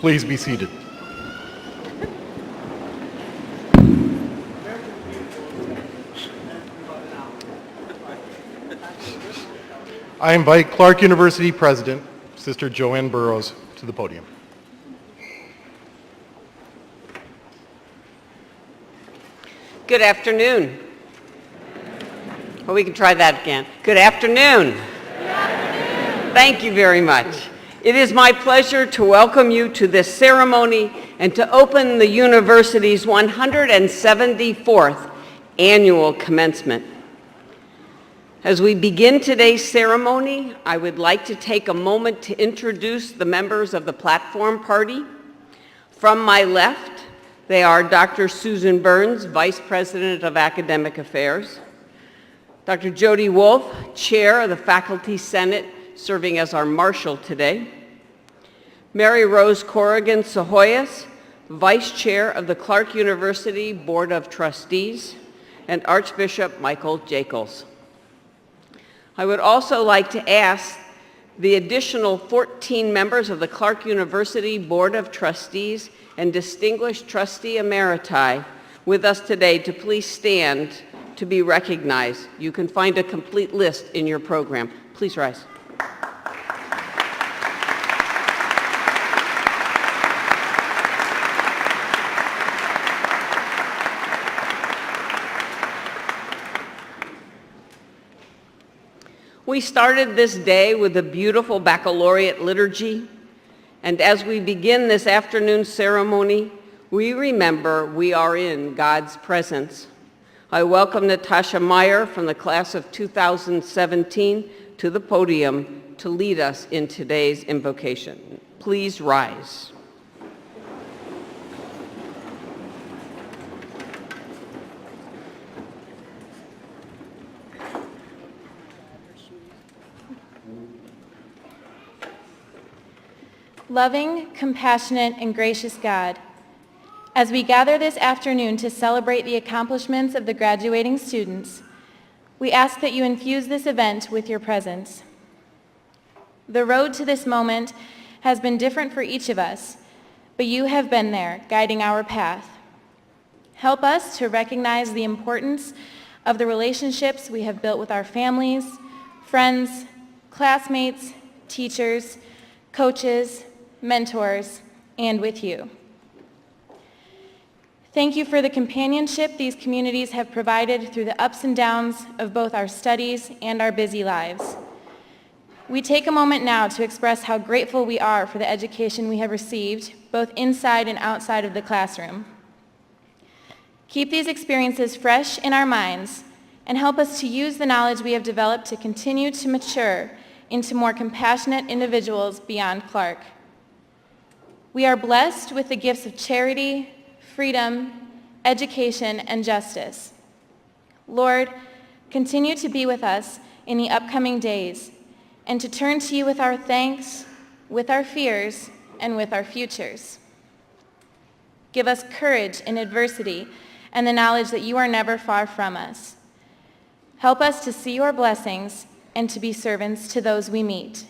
Please be seated. I invite Clarke University President, Sister Joanne Burrows, to the podium. Good afternoon. Well, we can try that again. Good afternoon. Good afternoon. Thank you very much. It is my pleasure to welcome you to this ceremony and to open the university's 174th annual commencement. As we begin today's ceremony, I would like to take a moment to introduce the members of the platform party. From my left, they are Dr. Susan Burns, Vice President of Academic Affairs, Dr. Jody Wolf, Chair of the Faculty Senate, serving as our marshal today, Mary Rose Corrigan Sahoyas, Vice Chair of the Clarke University Board of Trustees, and Archbishop Michael Jacobs. I would also like to ask the additional 14 members of the Clarke University Board of Trustees and distinguished trustee emeriti with us today to please stand to be recognized. You can find a complete list in your program. Please rise. We started this day with a beautiful baccalaureate liturgy, and as we begin this afternoon's ceremony, we remember we are in God's presence. I welcome Natasha Meyer from the class of 2017 to the podium to lead us in today's invocation. Please rise. Loving, compassionate, and gracious God, as we gather this afternoon to celebrate the accomplishments of the graduating students, we ask that you infuse this event with your presence. The road to this moment has been different for each of us, but you have been there, guiding our path. Help us to recognize the importance of the relationships we have built with our families, friends, classmates, teachers, coaches, mentors, and with you. Thank you for the companionship these communities have provided through the ups and downs of both our studies and our busy lives. We take a moment now to express how grateful we are for the education we have received, both inside and outside of the classroom. Keep these experiences fresh in our minds and help us to use the knowledge we have developed to continue to mature into more compassionate individuals beyond Clarke. We are blessed with the gifts of charity, freedom, education, and justice. Lord, continue to be with us in the upcoming days and to turn to you with our thanks, with our fears, and with our futures. Give us courage in adversity and the knowledge that you are never far from us. Help us to see your blessings and to be servants to those we meet.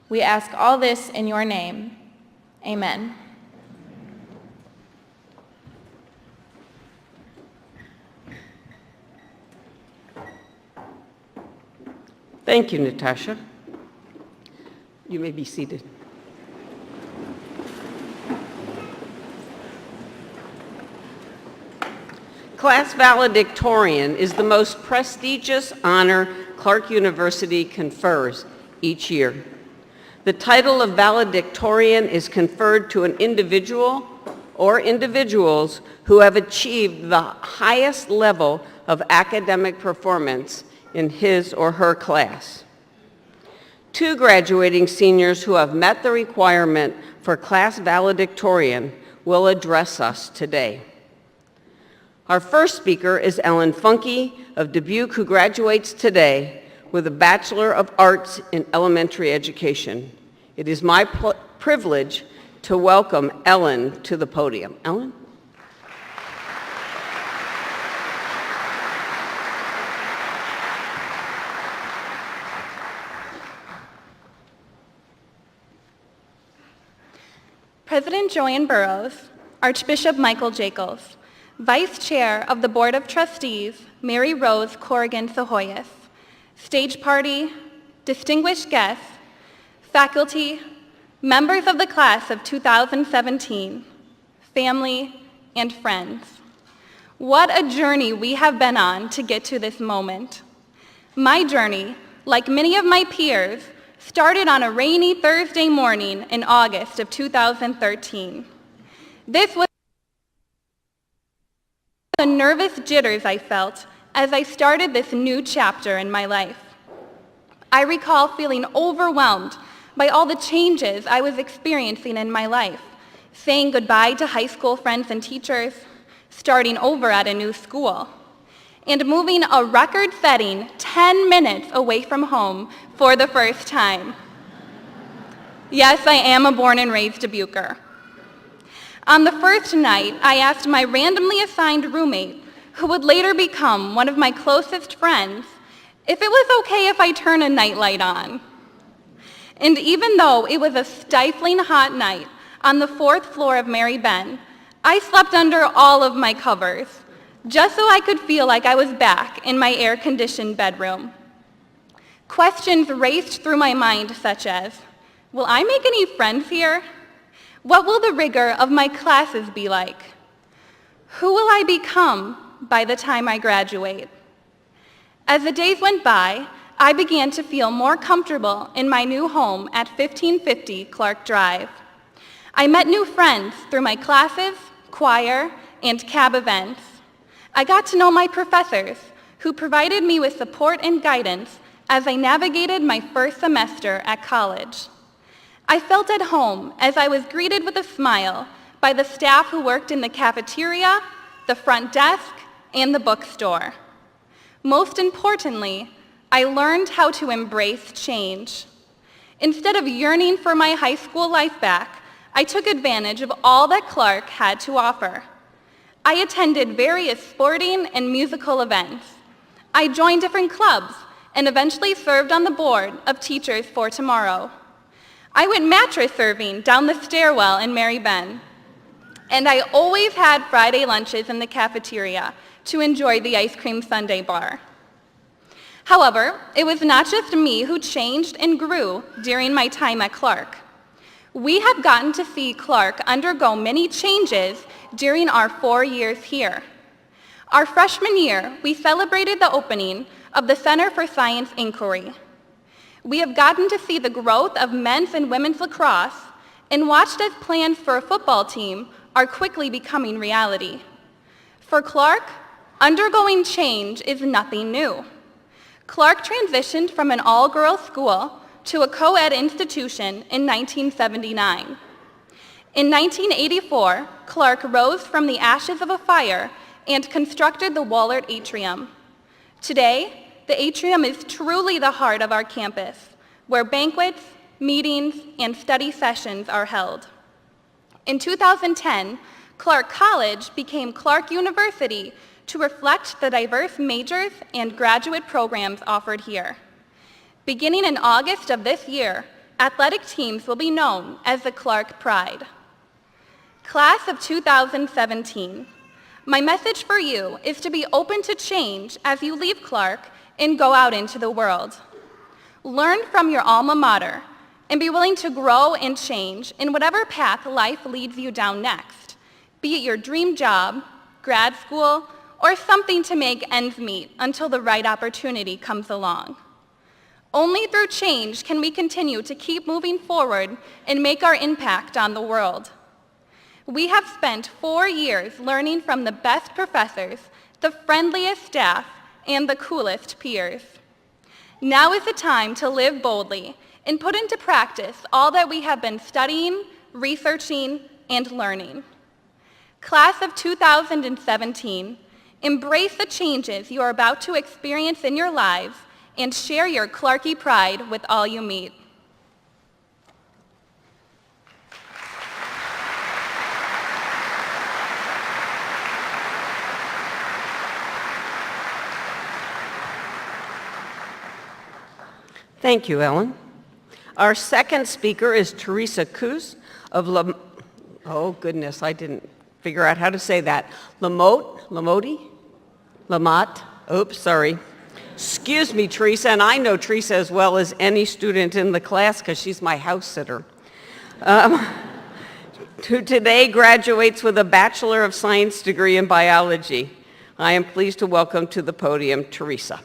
We ask all this in your name. Amen. Thank you, Natasha. You may be seated. Class valedictorian is the most prestigious honor Clarke University confers each year. The title of valedictorian is conferred to an individual or individuals who have achieved the highest level of academic performance in his or her class. Two graduating seniors who have met the requirement for class valedictorian will address us today. Our first speaker is Ellen Funke of Dubuque, who graduates today with a Bachelor of Arts in Elementary Education. It is my privilege to welcome Ellen to the podium. Ellen? President Joanne Burrows, Archbishop Michael Jacobs, Vice Chair of the Board of Trustees, Mary Rose Corrigan Sahoyas, stage party, distinguished guests, faculty, members of the class of 2017, family, and friends. What a journey we have been on to get to this moment. My journey, like many of my peers, started on a rainy Thursday morning in August of 2013. This was the nervous jitters I felt as I started this new chapter in my life. I recall feeling overwhelmed by all the changes I was experiencing in my life, saying goodbye to high school friends and teachers, starting over at a new school, and moving a record-setting 10 minutes away from home for the first time. Yes, I am a born and raised Dubuquer. On the first night, I asked my randomly assigned roommate, who would later become one of my closest friends, if it was okay if I turn a nightlight on. And even though it was a stifling hot night on the 4th floor of Mary Ben, I slept under all of my covers, just so I could feel like I was back in my air-conditioned bedroom. Questions raced through my mind such as, will I make any friends here? What will the rigor of my classes be like? Who will I become by the time I graduate? As the days went by, I began to feel more comfortable in my new home at 1550 Clarke Drive. I met new friends through my classes, choir, and cab events. I got to know my professors, who provided me with support and guidance as I navigated my first semester at college. I felt at home as I was greeted with a smile by the staff who worked in the cafeteria, the front desk, and the bookstore. Most importantly, I learned how to embrace change. Instead of yearning for my high school life back, I took advantage of all that Clarke had to offer. I attended various sporting and musical events. I joined different clubs and eventually served on the board of Teachers for Tomorrow. I went mattress serving down the stairwell in Mary Ben. And I always had Friday lunches in the cafeteria to enjoy the ice cream sundae bar. However, it was not just me who changed and grew during my time at Clarke. We have gotten to see Clarke undergo many changes during our 4 years here. Our freshman year, we celebrated the opening of the Center for Science Inquiry. We have gotten to see the growth of men's and women's lacrosse and watched as plans for a football team are quickly becoming reality. For Clarke, undergoing change is nothing new. Clarke transitioned from an all-girls school to a co-ed institution in 1979. In 1984, Clarke rose from the ashes of a fire and constructed the Wahlert Atrium. Today, the atrium is truly the heart of our campus, where banquets, meetings, and study sessions are held. In 2010, Clarke College became Clarke University to reflect the diverse majors and graduate programs offered here. Beginning in August of this year, athletic teams will be known as the Clarke Pride. Class of 2017, my message for you is to be open to change as you leave Clarke and go out into the world. Learn from your alma mater and be willing to grow and change in whatever path life leads you down next, be it your dream job, grad school, or something to make ends meet until the right opportunity comes along. Only through change can we continue to keep moving forward and make our impact on the world. We have spent 4 years learning from the best professors, the friendliest staff, and the coolest peers. Now is the time to live boldly and put into practice all that we have been studying, researching, and learning. Class of 2017, embrace the changes you are about to experience in your lives and share your Clarke pride with all you meet. Thank you, Ellen. Our second speaker is Teresa Coos of Oh, goodness, I didn't figure out how to say that. Lamott? Oops, sorry. Excuse me, Teresa, and I know Teresa as well as any student in the class because she's my house sitter. Who today graduates with a Bachelor of Science degree in biology. I am pleased to welcome to the podium Teresa.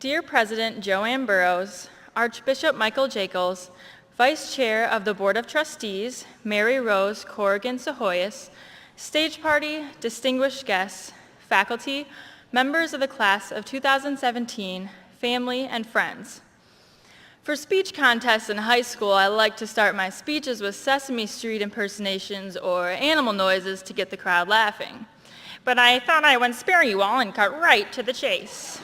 Dear President Joanne Burrows, Archbishop Michael Jacobs, Vice Chair of the Board of Trustees, Mary Rose Corrigan Sahoyas, stage party, distinguished guests, faculty, members of the class of 2017, family, and friends. For speech contests in high school, I like to start my speeches with Sesame Street impersonations or animal noises to get the crowd laughing. But I thought I would spare you all and cut right to the chase.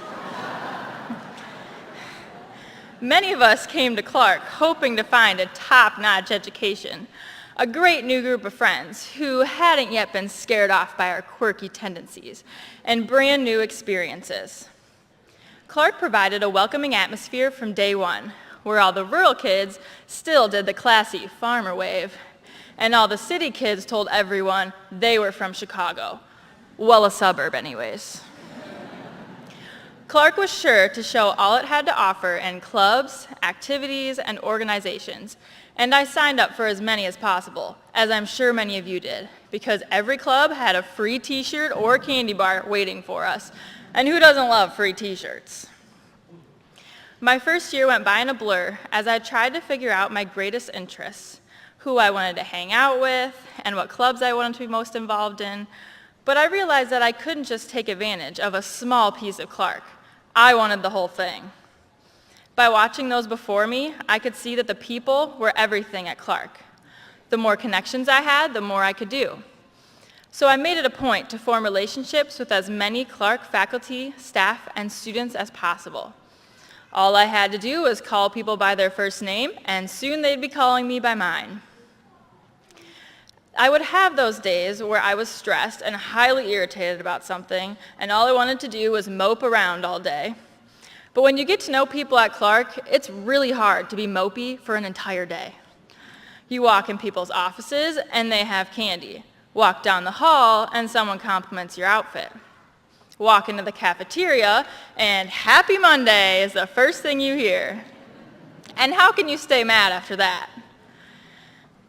Many of us came to Clarke hoping to find a top-notch education, a great new group of friends who hadn't yet been scared off by our quirky tendencies, and brand new experiences. Clarke provided a welcoming atmosphere from day one, where all the rural kids still did the classy farmer wave, and all the city kids told everyone they were from Chicago. Well, a suburb anyways. Clarke was sure to show all it had to offer in clubs, activities, and organizations, and I signed up for as many as possible, as I'm sure many of you did, because every club had a free t-shirt or candy bar waiting for us, and who doesn't love free t-shirts? My first year went by in a blur as I tried to figure out my greatest interests, who I wanted to hang out with, and what clubs I wanted to be most involved in, but I realized that I couldn't just take advantage of a small piece of Clarke. I wanted the whole thing. By watching those before me, I could see that the people were everything at Clarke. The more connections I had, the more I could do. So I made it a point to form relationships with as many Clarke faculty, staff, and students as possible. All I had to do was call people by their first name, and soon they'd be calling me by mine. I would have those days where I was stressed and highly irritated about something, and all I wanted to do was mope around all day. But when you get to know people at Clarke, it's really hard to be mopey for an entire day. You walk in people's offices, and they have candy. Walk down the hall, and someone compliments your outfit. Walk into the cafeteria, and Happy Monday is the first thing you hear. And how can you stay mad after that?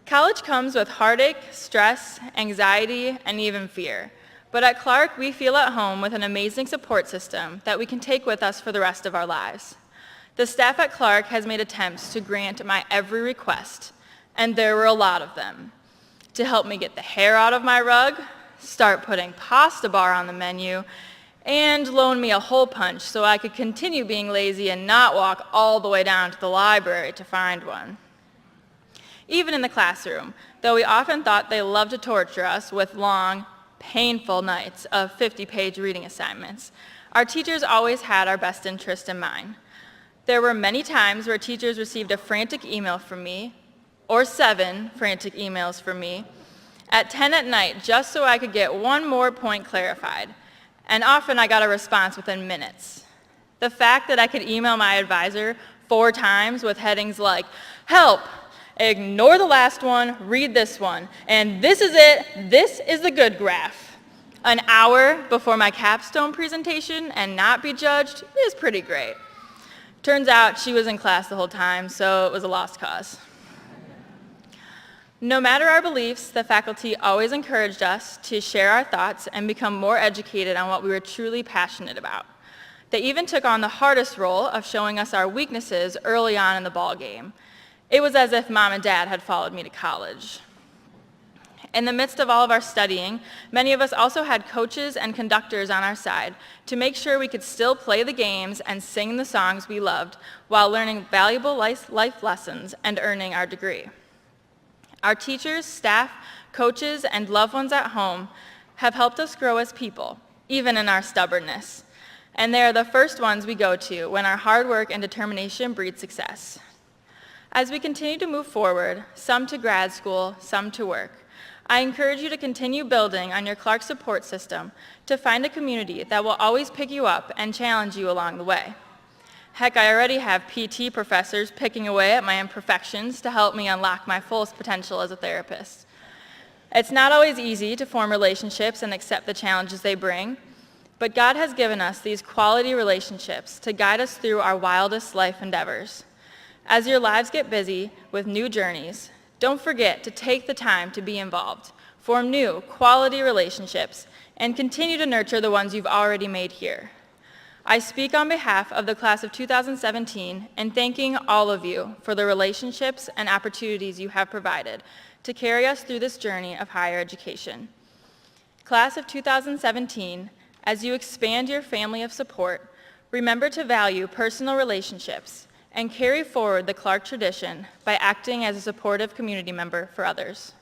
College comes with heartache, stress, anxiety, and even fear. But at Clarke, we feel at home with an amazing support system that we can take with us for the rest of our lives. The staff at Clarke has made attempts to grant my every request, and there were a lot of them. To help me get the hair out of my rug, start putting pasta bar on the menu, and loan me a hole punch so I could continue being lazy and not walk all the way down to the library to find one. Even in the classroom, though we often thought they loved to torture us with long, painful nights of 50-page reading assignments, our teachers always had our best interest in mind. There were many times where teachers received a frantic email from me, or 7 frantic emails from me, at 10 at night just so I could get one more point clarified, and often I got a response within minutes. The fact that I could email my advisor 4 times with headings like, "Help! Ignore the last one, read this one, and this is it, this is the good graph," an hour before my capstone presentation and not be judged is pretty great. Turns out she was in class the whole time, so it was a lost cause. No matter our beliefs, the faculty always encouraged us to share our thoughts and become more educated on what we were truly passionate about. They even took on the hardest role of showing us our weaknesses early on in the ball game. It was as if Mom and Dad had followed me to college. In the midst of all of our studying, many of us also had coaches and conductors on our side to make sure we could still play the games and sing the songs we loved while learning valuable life lessons and earning our degree. Our teachers, staff, coaches, and loved ones at home have helped us grow as people, even in our stubbornness. And they are the first ones we go to when our hard work and determination breed success. As we continue to move forward, some to grad school, some to work, I encourage you to continue building on your Clarke support system to find a community that will always pick you up and challenge you along the way. Heck, I already have PT professors picking away at my imperfections to help me unlock my fullest potential as a therapist. It's not always easy to form relationships and accept the challenges they bring, but God has given us these quality relationships to guide us through our wildest life endeavors. As your lives get busy with new journeys, don't forget to take the time to be involved, form new, quality relationships, and continue to nurture the ones you've already made here. I speak on behalf of the class of 2017 and thanking all of you for the relationships and opportunities you have provided to carry us through this journey of higher education. Class of 2017, as you expand your family of support, remember to value personal relationships and carry forward the Clarke tradition by acting as a supportive community member for others.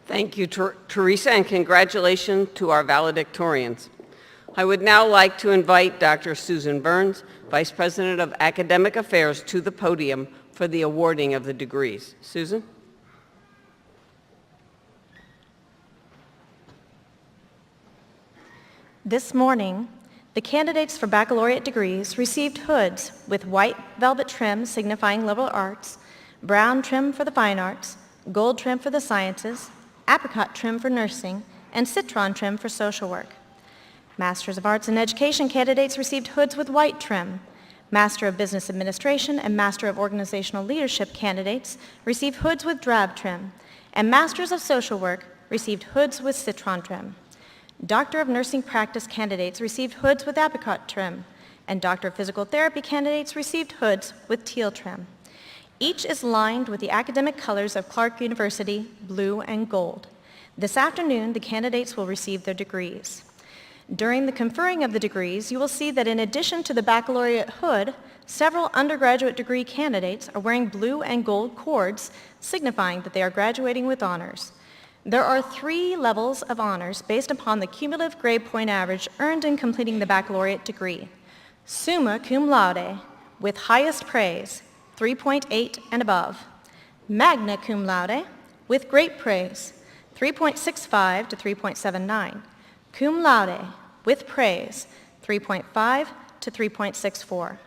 Thank you, Teresa, and congratulations to our valedictorians. I would now like to invite Dr. Susan Burns, Vice President of Academic Affairs, to the podium for the awarding of the degrees. Susan? This morning, the candidates for baccalaureate degrees received hoods with white velvet trim signifying liberal arts, brown trim for the fine arts, gold trim for the sciences, apricot trim for nursing, and citron trim for social work. Masters of Arts in Education candidates received hoods with white trim. Master of Business Administration and Master of Organizational Leadership candidates received hoods with drab trim, and Masters of Social Work received hoods with citron trim. Doctor of Nursing Practice candidates received hoods with apricot trim, and Doctor of Physical Therapy candidates received hoods with teal trim. Each is lined with the academic colors of Clarke University, blue and gold. This afternoon, the candidates will receive their degrees. During the conferring of the degrees, you will see that in addition to the baccalaureate hood, several undergraduate degree candidates are wearing blue and gold cords, signifying that they are graduating with honors. There are 3 levels of honors based upon the cumulative grade point average earned in completing the baccalaureate degree. Summa cum laude, with highest praise, 3.8 and above. Magna cum laude, with great praise, 3.65 to 3.79. Cum laude, with praise, 3.5 to 3.64.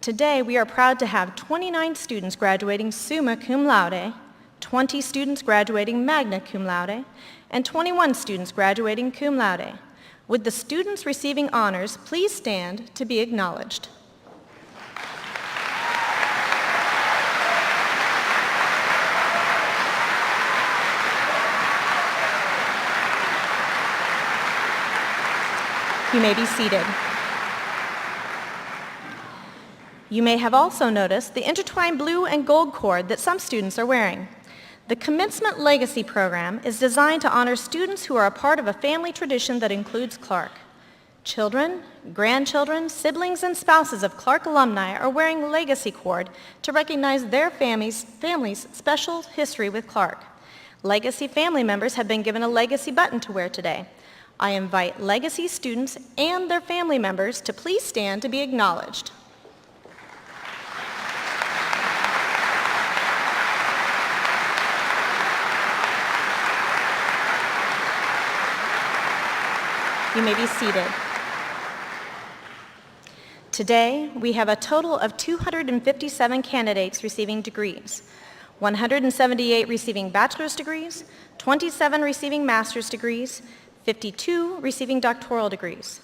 Today, we are proud to have 29 students graduating summa cum laude, 20 students graduating magna cum laude, and 21 students graduating cum laude. Would the students receiving honors please stand to be acknowledged? You may be seated. You may have also noticed the intertwined blue and gold cord that some students are wearing. The Commencement Legacy Program is designed to honor students who are a part of a family tradition that includes Clarke. Children, grandchildren, siblings, and spouses of Clarke alumni are wearing legacy cord to recognize their family's special history with Clarke. Legacy family members have been given a legacy button to wear today. I invite legacy students and their family members to please stand to be acknowledged. You may be seated. Today, we have a total of 257 candidates receiving degrees, 178 receiving bachelor's degrees, 27 receiving master's degrees, 52 receiving doctoral degrees.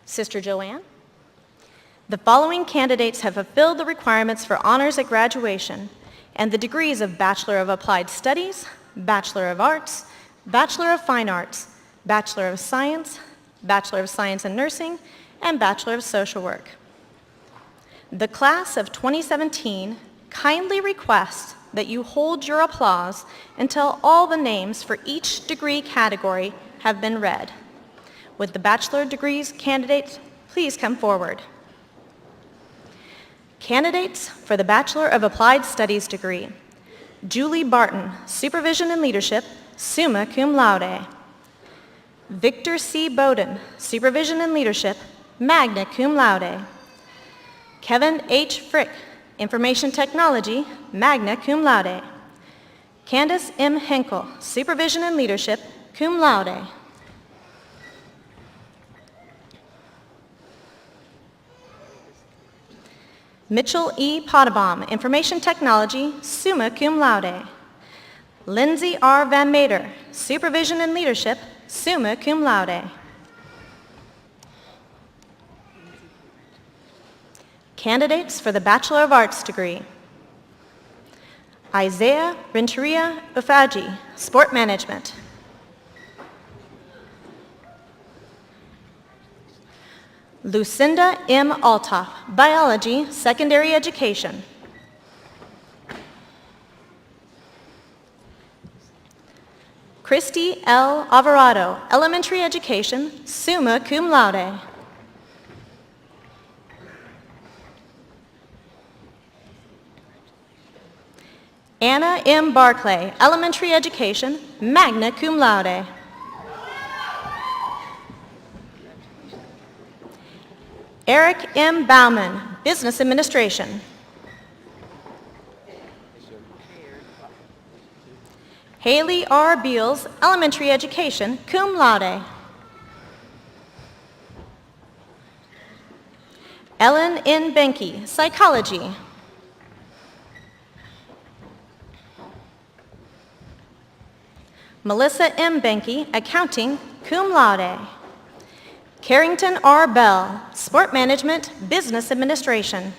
Sister Joanne? The following candidates have fulfilled the requirements for honors at graduation and the degrees of Bachelor of Applied Studies, Bachelor of Arts, Bachelor of Fine Arts, Bachelor of Science in Nursing, and Bachelor of Social Work. The class of 2017 kindly requests that you hold your applause until all the names for each degree category have been read. Would the bachelor degrees candidates please come forward? Candidates for the Bachelor of Applied Studies degree: Julie Barton, Supervision and Leadership, summa cum laude. Victor C. Bowden, Supervision and Leadership, magna cum laude. Kevin H. Frick, Information Technology, magna cum laude. Candace M. Henkel, Supervision and Leadership, cum laude. Mitchell E. Potabom, Information Technology, summa cum laude. Lindsay R. Van Mater, Supervision and Leadership, summa cum laude. Candidates for the Bachelor of Arts degree. Isaiah Renteria Ufaji, Sport Management. Lucinda M. Altoff, Biology, Secondary Education. Christy L. Alvarado, Elementary Education, summa cum laude. Anna M. Barclay, Elementary Education, magna cum laude. Eric M. Bauman, Business Administration. Haley R. Beals, Elementary Education, cum laude. Ellen N. Benke, Psychology. Melissa M. Benke, Accounting, cum laude. Carrington R. Bell, Sport Management, Business Administration.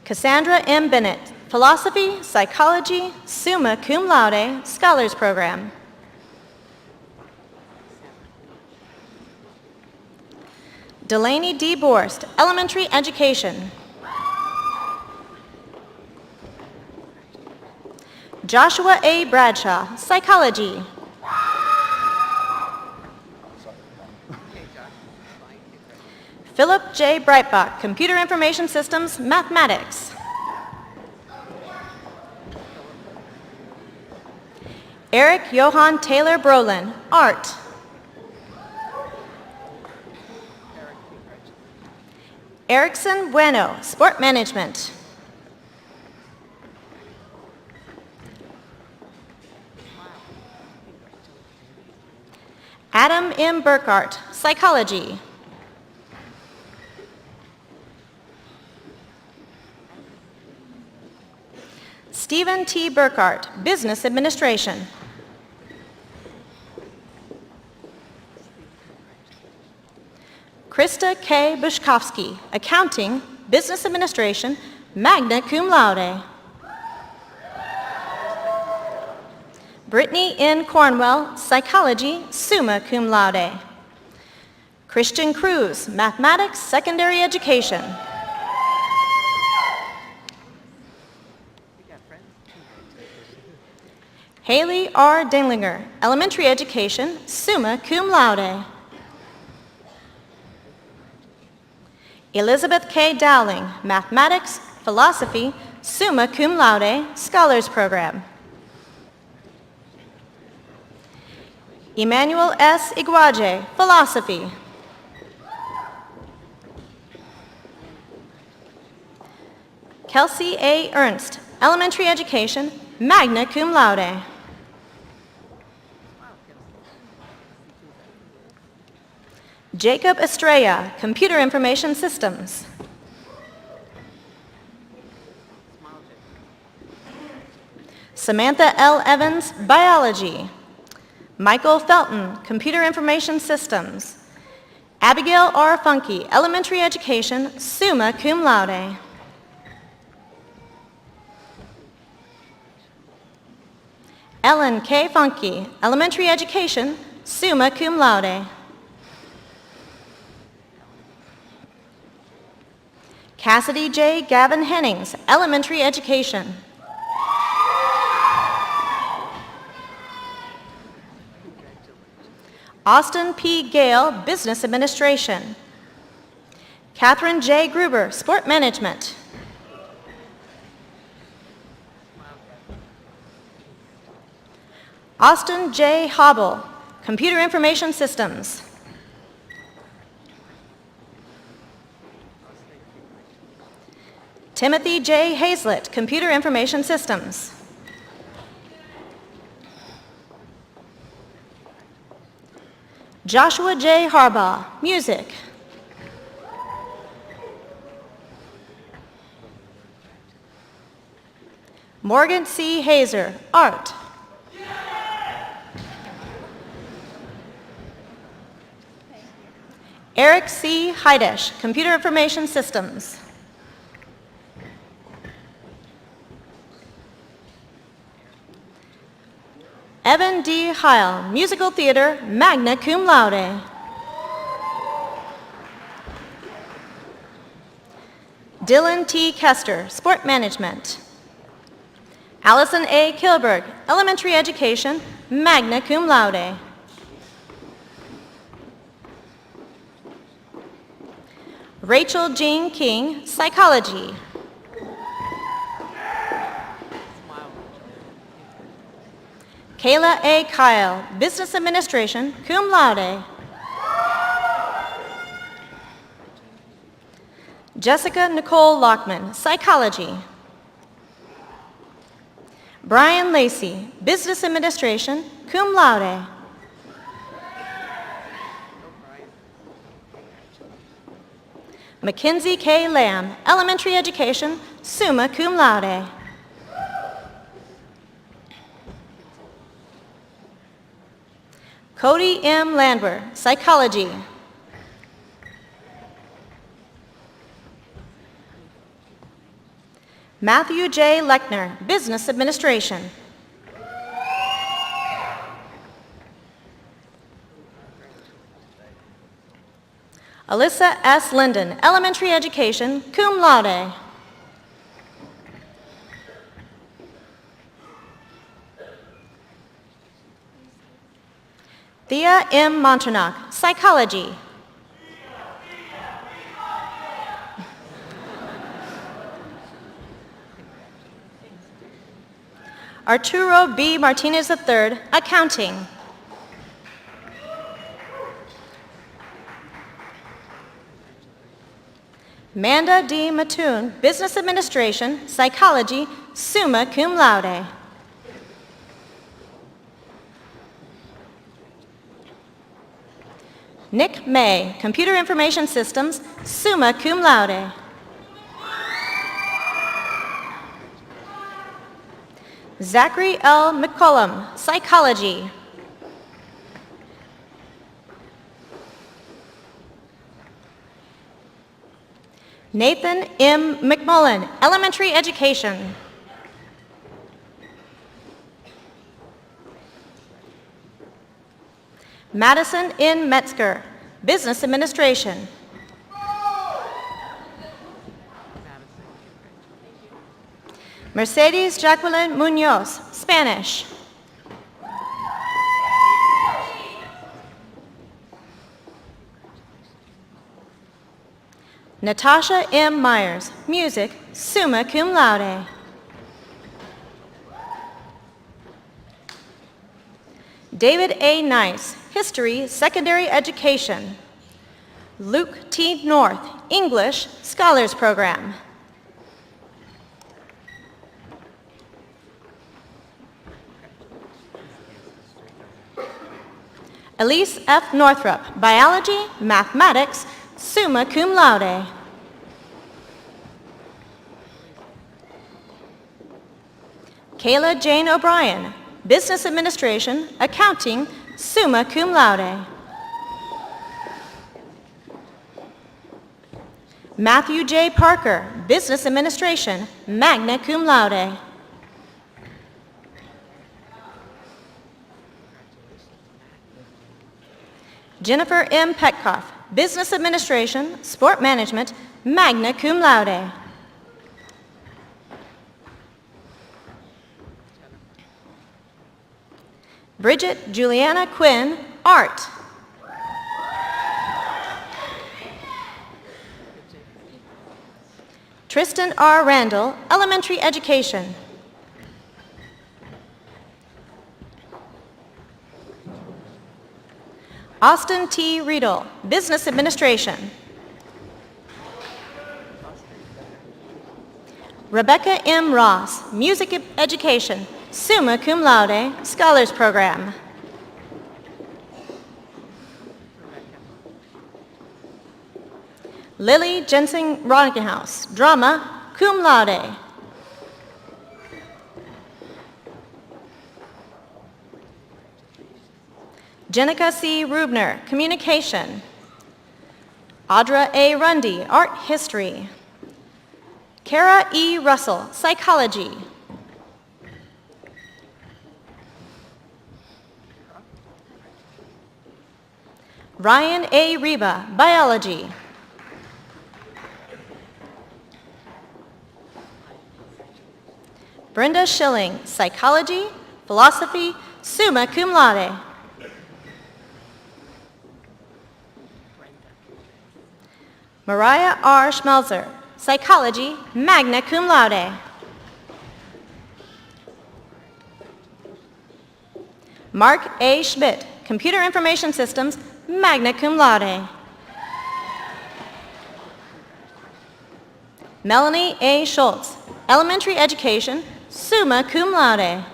Cassandra M. Bennett, Philosophy, Psychology, summa cum laude, Scholars Program. Delaney D. Borst, Elementary Education. Joshua A. Bradshaw, Psychology. Philip J. Breitbach, Computer Information Systems, Mathematics. Eric Johann Taylor Brolin, Art. Erickson Bueno, Sport Management. Adam M. Burkhart, Psychology. Stephen T. Burkhart, Business Administration. Krista K. Bushkovsky, Accounting, Business Administration, magna cum laude. Brittany N. Cornwell, Psychology, summa cum laude. Christian Cruz, Mathematics, Secondary Education. Haley R. Dinglinger, Elementary Education, summa cum laude. Elizabeth K. Dowling, Mathematics, Philosophy, summa cum laude, Scholars Program. Emmanuel S. Iguaje, Philosophy. Kelsey A. Ernst, Elementary Education, magna cum laude. Jacob Estrella, Computer Information Systems. Samantha L. Evans, Biology. Michael Felton, Computer Information Systems. Abigail R. Funky, Elementary Education, summa cum laude. Ellen K. Funky, Elementary Education, summa cum laude. Cassidy J. Gavin Hennings, Elementary Education. Austin P. Gale, Business Administration. Catherine J. Gruber, Sport Management. Austin J. Hobble, Computer Information Systems. Timothy J. Hazlett, Computer Information Systems. Joshua J. Harbaugh, Music. Morgan C. Hazer, Art. Eric C. Heidesh, Computer Information Systems. Evan D. Heil, Musical Theater, magna cum laude. Dylan T. Kester, Sport Management. Allison A. Kilberg, Elementary Education, magna cum laude. Rachel Jean King, Psychology. Kayla A. Kyle, Business Administration, cum laude. Jessica Nicole Lockman, Psychology. Brian Lacey, Business Administration, cum laude. Mackenzie K. Lamb, Elementary Education, summa cum laude. Cody M. Landwer, Psychology. Matthew J. Lechner, Business Administration. Alyssa S. Linden, Elementary Education, cum laude. Thea M. Monternock, Psychology. Arturo B. Martinez III, Accounting. Amanda D. Mattoon, Business Administration, Psychology, summa cum laude. Nick May, Computer Information Systems, summa cum laude. Zachary L. McCollum, Psychology. Nathan M. McMullen, Elementary Education. Madison N. Metzger, Business Administration. Mercedes Jacqueline Munoz, Spanish. Natasha M. Myers, Music, summa cum laude. David A. Nice, History, Secondary Education. Luke T. North, English, Scholars Program. Elise F. Northrup, Biology, Mathematics, summa cum laude. Kayla Jane O'Brien, Business Administration, Accounting, summa cum laude. Matthew J. Parker, Business Administration, magna cum laude. Jennifer M. Petkoff, Business Administration, Sport Management, magna cum laude. Bridget Juliana Quinn, Art. Tristan R. Randall, Elementary Education. Austin T. Riedel, Business Administration. Rebecca M. Ross, Music Education, summa cum laude, Scholars Program. Lily Jensen Rongenhaus, Drama, cum laude. Jenica C. Rubner, Communication. Audra A. Rundy, Art History. Kara E. Russell, Psychology. Ryan A. Reba, Biology. Brenda Schilling, Psychology, Philosophy, summa cum laude. Mariah R. Schmelzer, Psychology, magna cum laude. Mark A. Schmidt, Computer Information Systems, magna cum laude. Melanie A. Schultz, Elementary Education, summa cum laude.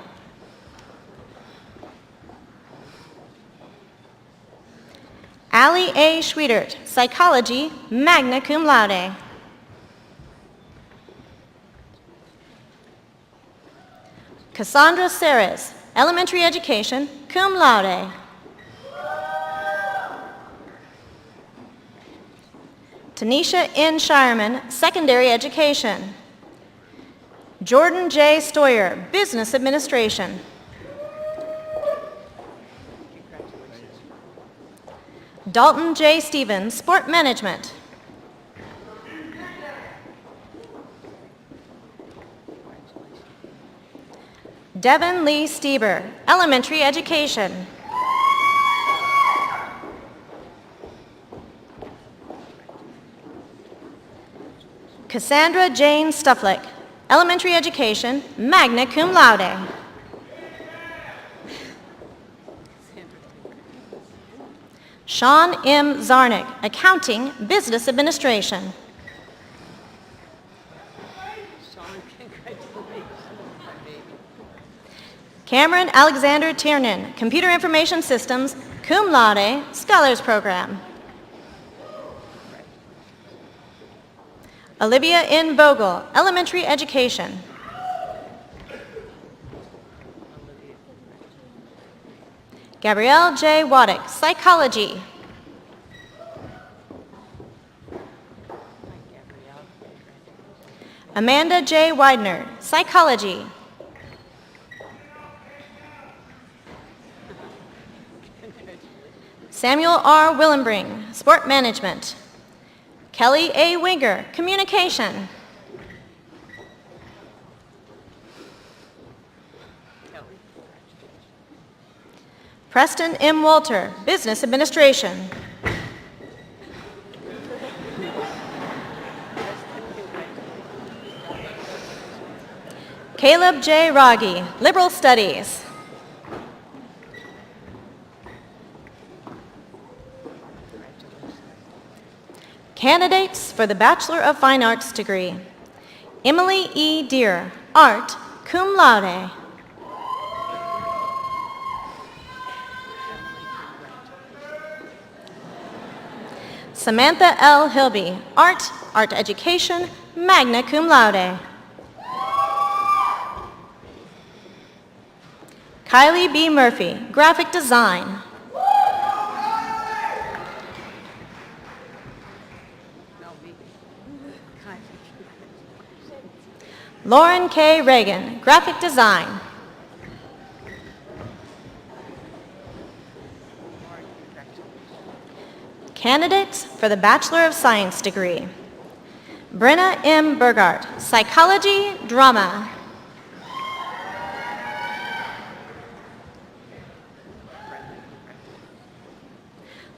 Allie A. Schwiedert, Psychology, magna cum laude. Cassandra Ceres, Elementary Education, cum laude. Tanisha N. Shireman, Secondary Education. Jordan J. Stoyer, Business Administration. Dalton J. Stevens, Sport Management. Devin Lee Stieber, Elementary Education. Cassandra Jane Stufflick, Elementary Education, magna cum laude. Sean M. Zarnick, Accounting, Business Administration. Cameron Alexander Tiernan, Computer Information Systems, cum laude, Scholars Program. Olivia N. Vogel, Elementary Education. Gabrielle J. Waddick, Psychology. Amanda J. Widener, Psychology. Samuel R. Willenbring, Sport Management. Kelly A. Winger, Communication. Preston M. Walter, Business Administration. Caleb J. Raggi, Liberal Studies. Candidates for the Bachelor of Fine Arts degree. Emily E. Deere, Art, cum laude. Samantha L. Hilby, Art, Art Education, magna cum laude. Kylie B. Murphy, Graphic Design. Lauren K. Reagan, Graphic Design. Candidates for the Bachelor of Science degree. Brenna M. Burgart, Psychology, Drama.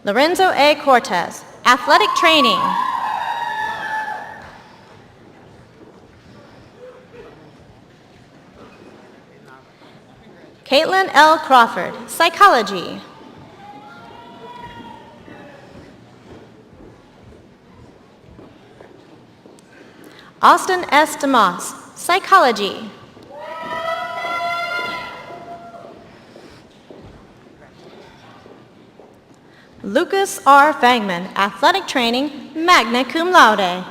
Lorenzo A. Cortez, Athletic Training. Caitlin L. Crawford, Psychology. Austin S. DeMoss, Psychology. Lucas R. Fangman, Athletic Training, magna cum laude.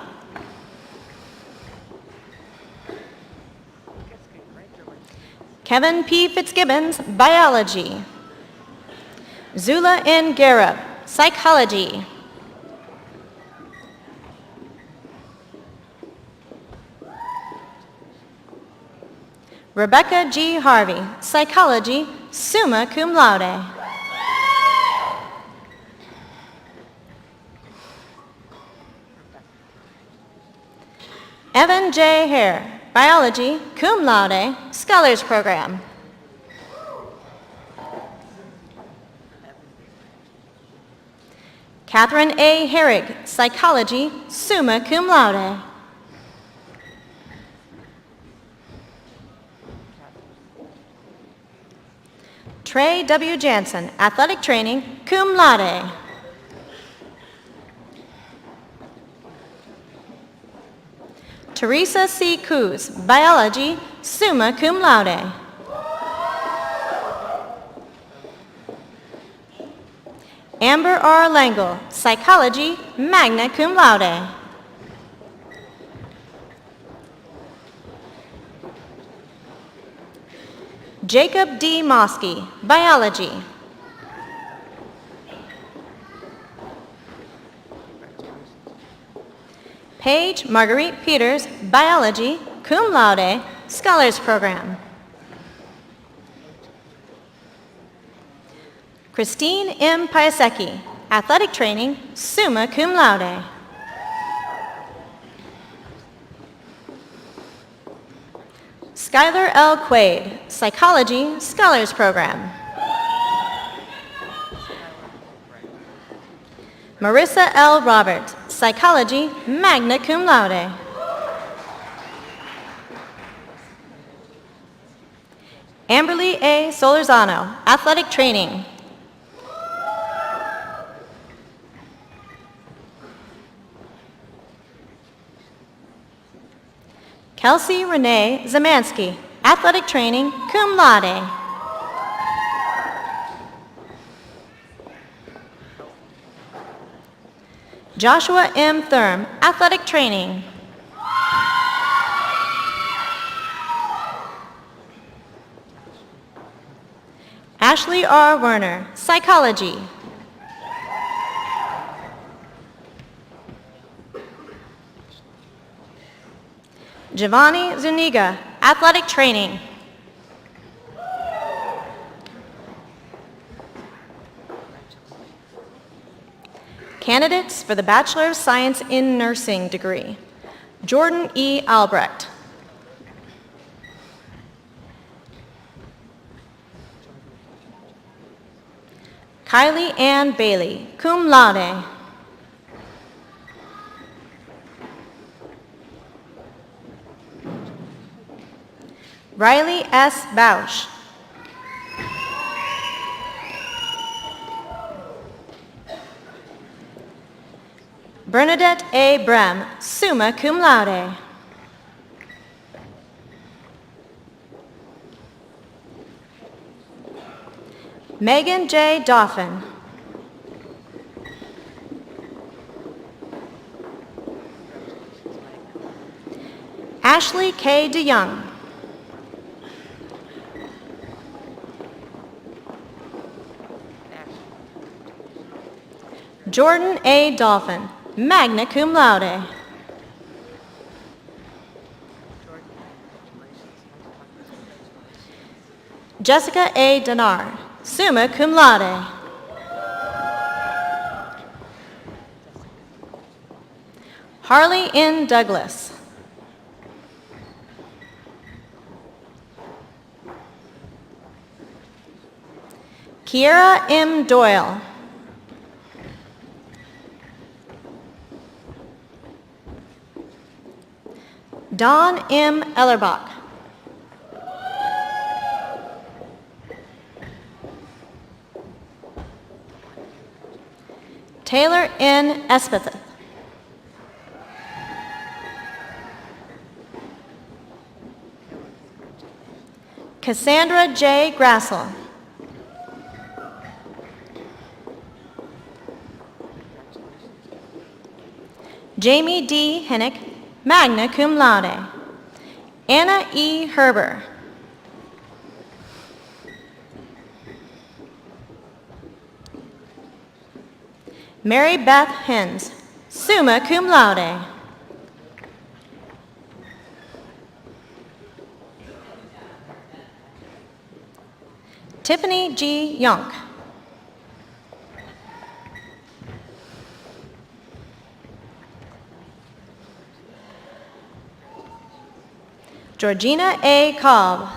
Kevin P. Fitzgibbons, Biology. Zula N. Garib, Psychology. Rebecca G. Harvey, Psychology, summa cum laude. Evan J. Hare, Biology, cum laude, Scholars Program. Catherine A. Herrig, Psychology, summa cum laude. Trey W. Jansen, Athletic Training, cum laude. Teresa C. Coos, Biology, summa cum laude. Amber R. Langle, Psychology, magna cum laude. Jacob D. Mosky, Biology. Paige Marguerite Peters, Biology, cum laude, Scholars Program. Christine M. Piasecki, Athletic Training, summa cum laude. Skylar L. Quaid, Psychology, Scholars Program. Marissa L. Robert, Psychology, magna cum laude. Amberly A. Solorzano, Athletic Training. Kelsey Renee Zamansky, Athletic Training, cum laude. Joshua M. Thurm, Athletic Training. Ashley R. Werner, Psychology. Giovanni Zuniga, Athletic Training. Candidates for the Bachelor of Science in Nursing degree: Jordan E. Albrecht. Kylie Ann Bailey, cum laude. Riley S. Bausch. Bernadette A. Brem, summa cum laude. Megan J. Dauphin. Ashley K. DeYoung. Jordan A. Dolphin, magna cum laude. Jessica A. Denar, summa cum laude. Harley N. Douglas. Kiera M. Doyle. Dawn M. Ellerbach. Taylor N. Espeth. Cassandra J. Grassel. Jamie D. Hennick, magna cum laude. Anna E. Herber. Mary Beth Hens, summa cum laude. Tiffany G. Yonk. Georgina A. Cobb.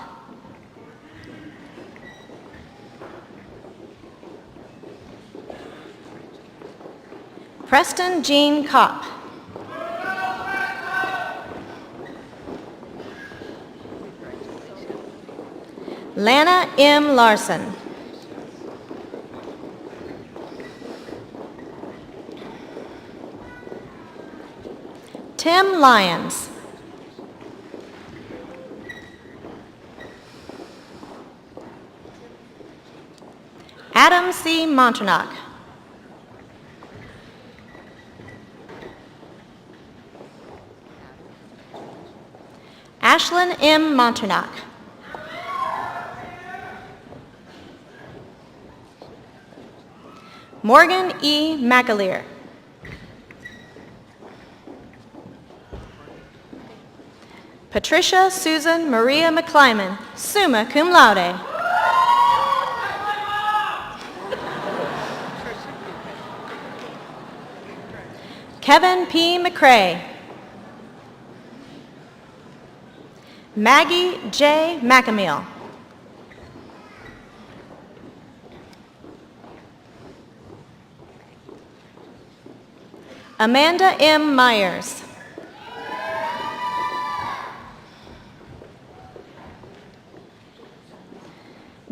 Preston Jean Kopp. Lana M. Larson. Tim Lyons. Adam C. Monternock. Ashlyn M. Monternock. Morgan E. McAleer. Patricia Susan Maria McClyman, summa cum laude. Kevin P. McCrae. Maggie J. McAmeal. Amanda M. Myers.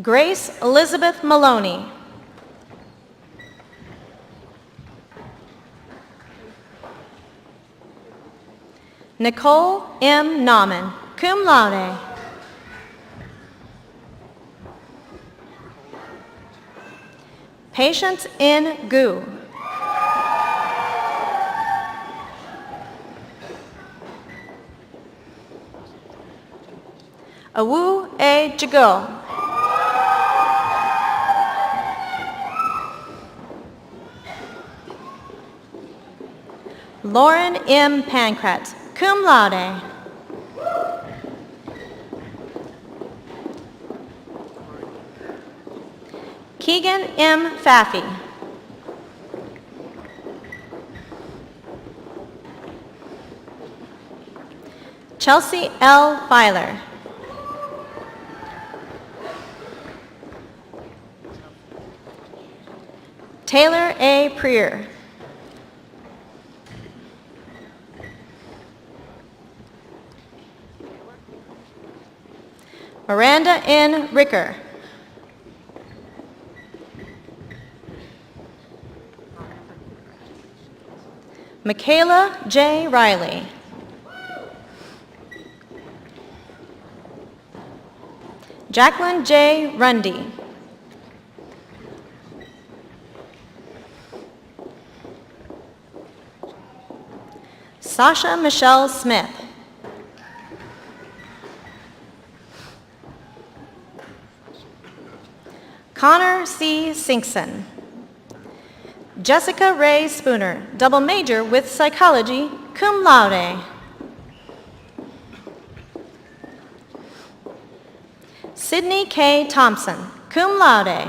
Grace Elizabeth Maloney. Nicole M. Nauman, cum laude. Patience N. Gu. Awu A. Jago. Lauren M. Pankratz, cum laude. Keegan M. Faffey. Chelsea L. Filer. Taylor A. Prier. Miranda N. Ricker. Michaela J. Riley. Jacqueline J. Rundy. Sasha Michelle Smith. Connor C. Sinkson. Jessica Ray Spooner, double major with psychology, cum laude. Sydney K. Thompson, cum laude.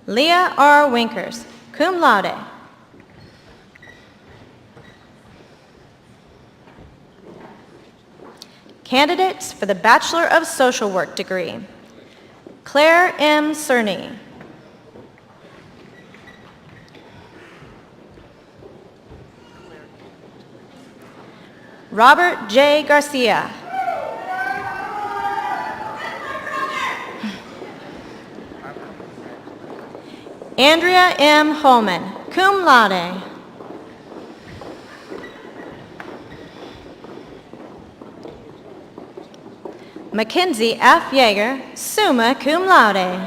Leah R. Winkers, cum laude. Candidates for the Bachelor of Social Work degree. Claire M. Cerny. Robert J. Garcia. Andrea M. Holman, cum laude. Mackenzie F. Yeager, summa cum laude.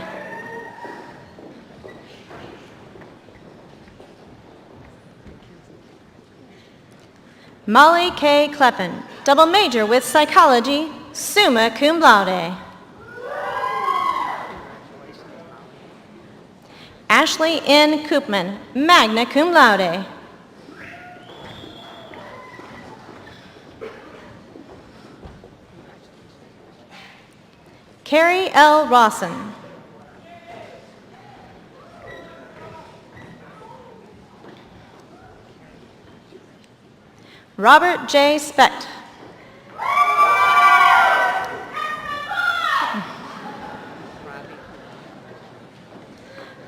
Molly K. Kleppen, double major with psychology, summa cum laude. Ashley N. Koopman, magna cum laude. Carrie L. Rawson. Robert J. Specht.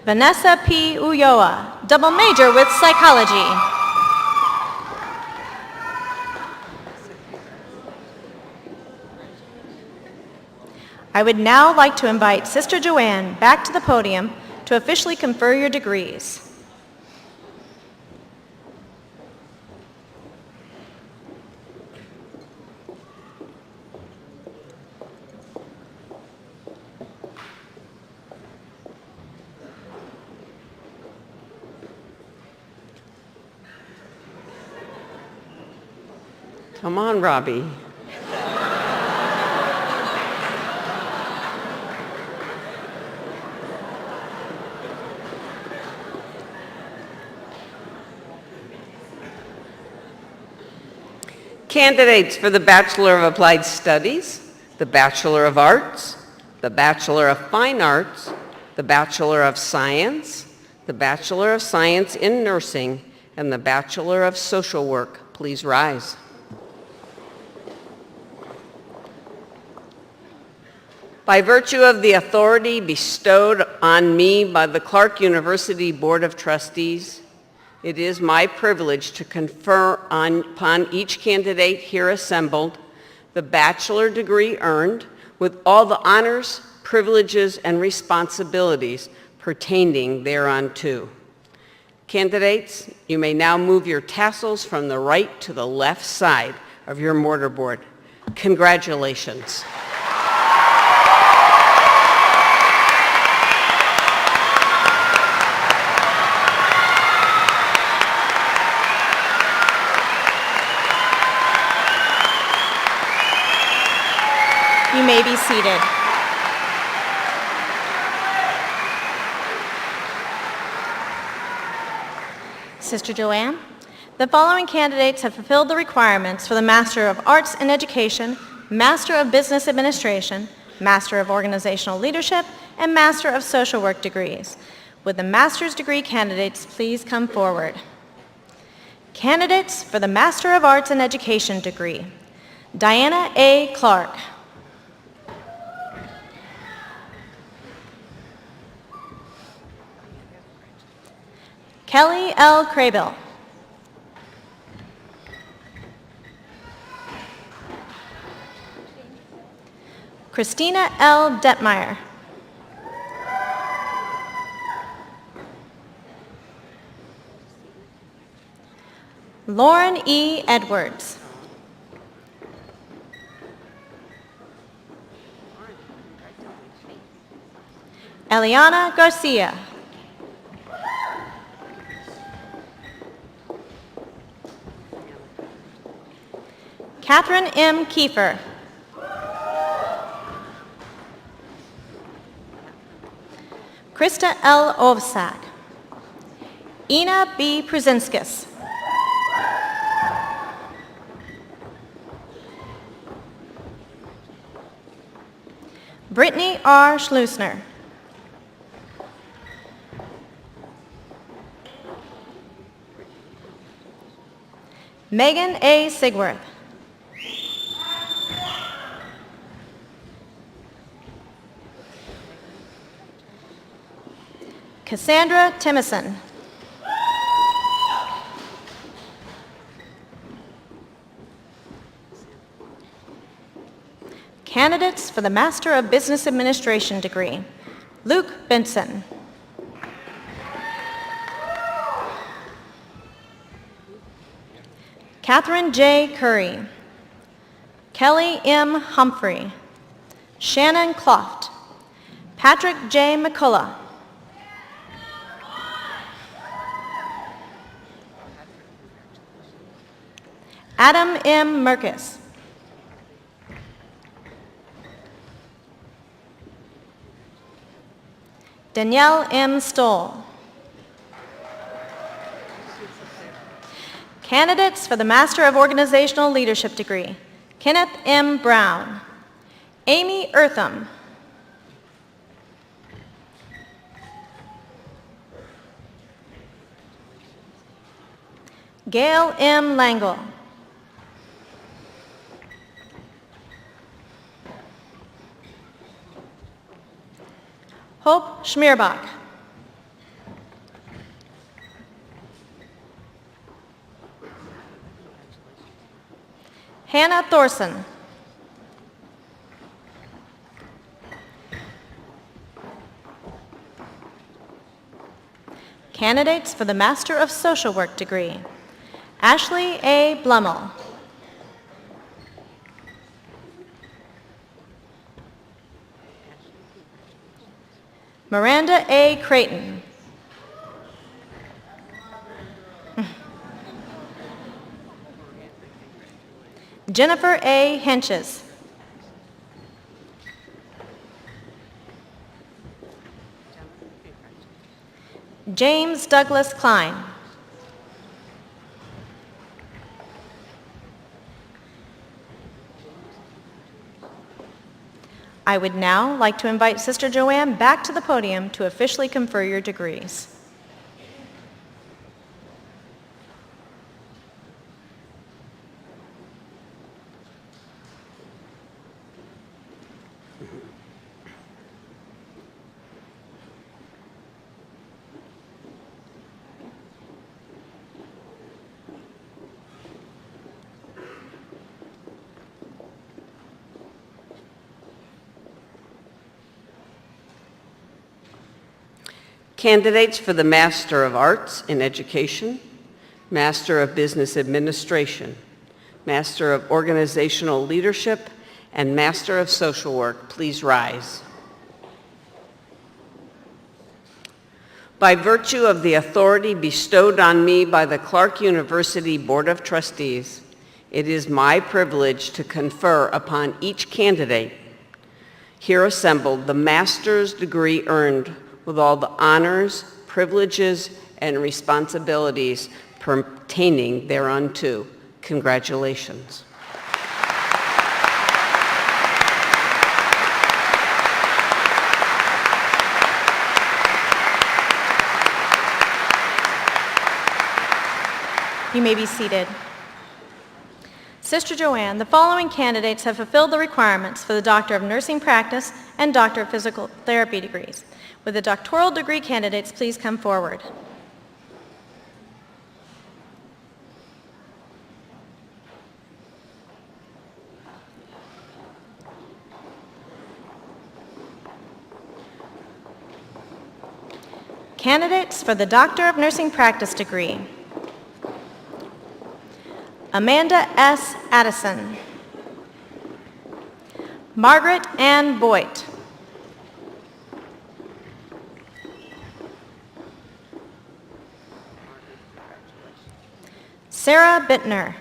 Vanessa P. Ulloa, double major with psychology. I would now like to invite Sister Joanne back to the podium to officially confer your degrees. Come on, Robbie. Candidates for the Bachelor of Applied Studies, the Bachelor of Arts, the Bachelor of Fine Arts, the Bachelor of Science, the Bachelor of Science in Nursing, and the Bachelor of Social Work. Please rise. By virtue of the authority bestowed on me by the Clarke University Board of Trustees, it is my privilege to confer upon each candidate here assembled the bachelor degree earned with all the honors, privileges, and responsibilities pertaining thereunto. Candidates, you may now move your tassels from the right to the left side of your mortarboard. Congratulations. You may be seated. Sister Joanne, the following candidates have fulfilled the requirements for the Master of Arts in Education, Master of Business Administration, Master of Organizational Leadership, and Master of Social Work degrees. Would the master's degree candidates please come forward? Candidates for the Master of Arts in Education degree: Diana A. Clarke. Kelly L. Craybill. Christina L. Detmeyer. Lauren E. Edwards. Eliana Garcia. Catherine M. Kiefer. Krista L. Ovsak. Ina B. Przinskis. Brittany R. Schlusner. Megan A. Sigworth. Cassandra Timison. Candidates for the Master of Business Administration degree: Luke Benson. Catherine J. Curry. Kelly M. Humphrey. Shannon Cloft, Patrick J. McCullough, Adam M. Merkis, Danielle M. Stoll. Candidates for the Master of Organizational Leadership degree: Kenneth M. Brown, Amy Eartham, Gail M. Langle, Hope Schmierbach, Hannah Thorson, candidates for the Master of Social Work degree: Ashley A. Blummel, Miranda A. Creighton, Jennifer A. Henches, James Douglas Klein, I would now like to invite Sister Joanne back to the podium to officially confer your degrees. Candidates for the Master of Arts in Education, Master of Business Administration, Master of Organizational Leadership, and Master of Social Work, please rise. By virtue of the authority bestowed on me by the Clarke University Board of Trustees, it is my privilege to confer upon each candidate here assembled the master's degree earned with all the honors, privileges, and responsibilities pertaining thereunto. Congratulations. You may be seated. Sister Joanne, the following candidates have fulfilled the requirements for the Doctor of Nursing Practice and Doctor of Physical Therapy degrees. Would the doctoral degree candidates please come forward? Candidates for the Doctor of Nursing Practice degree: Amanda S. Addison, Margaret Ann Boyd, Sarah Bittner,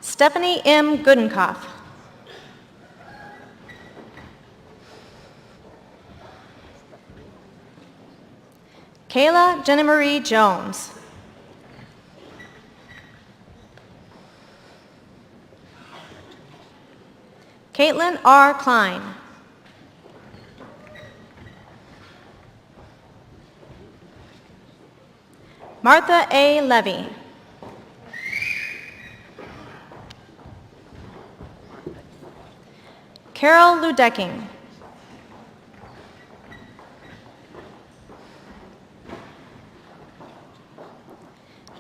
Stephanie M. Goodenkoff, Kayla Jenna Marie Jones, Caitlin R. Klein, Martha A. Levy, Carol Ludecking,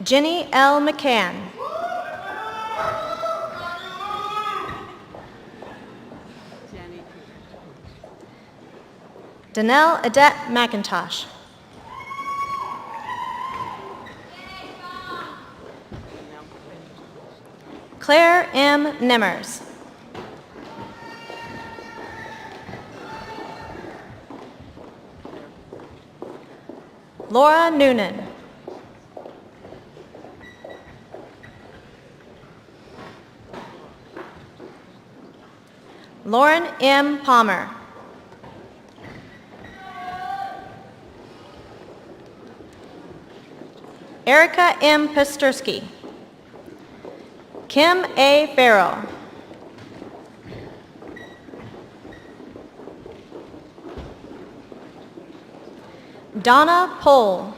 Jenny L. McCann, Danelle Adette McIntosh, Claire M. Nimmers. Laura Noonan. Lauren M. Palmer. Erica M. Pastursky. Kim A. Farrell. Donna Pohl.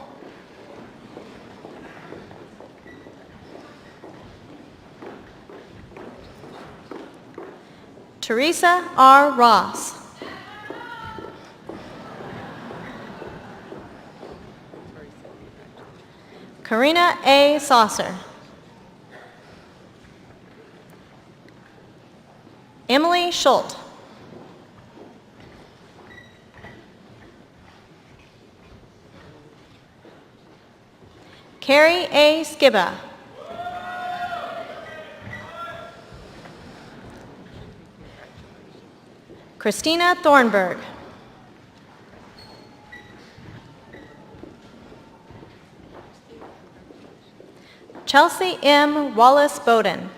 Teresa R. Ross. Karina A. Saucer. Emily Schult. Carrie A. Skibba. Christina Thornburg. Chelsea M. Wallace Bowden.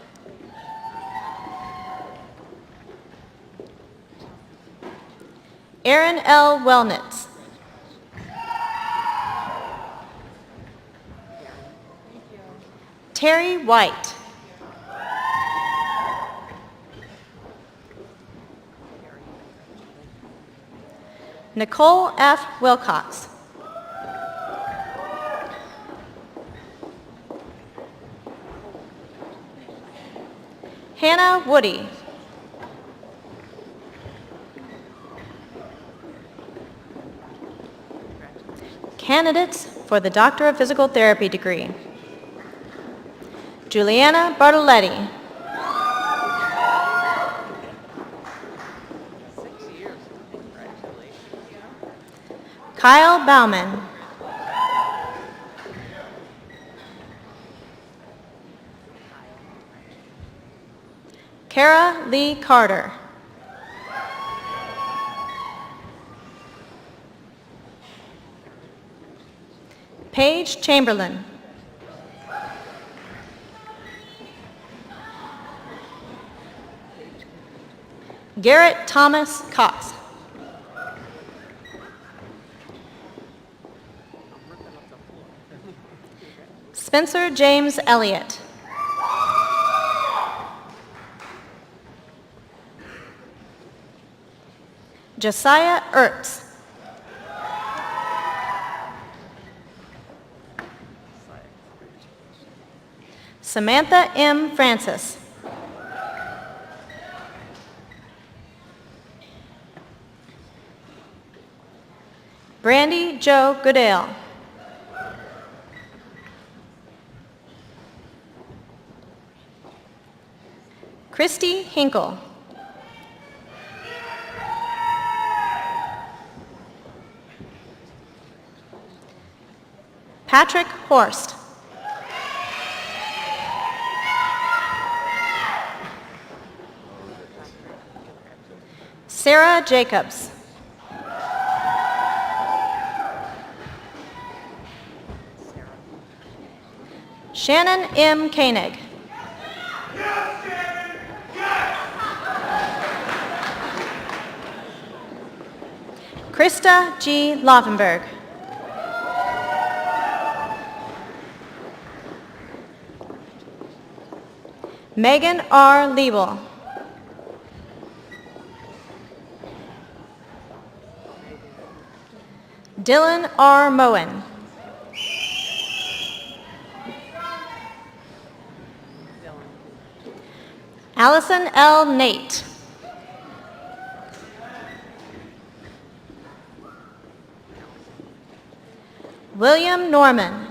Aaron L. Wellnitz. Terry White. Nicole F. Wilcox. Hannah Woody. Candidates for the Doctor of Physical Therapy degree. Juliana Bartoletti. Kyle Bauman. Kara Lee Carter. Paige Chamberlain. Garrett Thomas Cox. Spencer James Elliott. Josiah Ertz. Samantha M. Francis. Brandy Jo Goodale. Christy Hinkle. Patrick Horst. Sarah Jacobs. Shannon M. Koenig. Krista G. Laufenberg. Megan R. Liebel. Dylan R. Moen. Allison L. Nate. William Norman.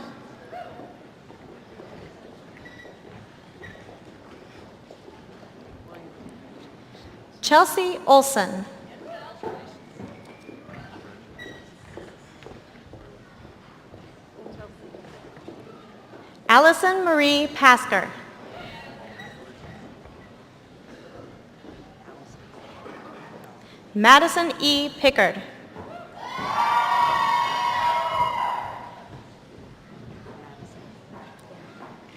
Chelsea Olson. Allison Marie Pasker. Madison E. Pickard.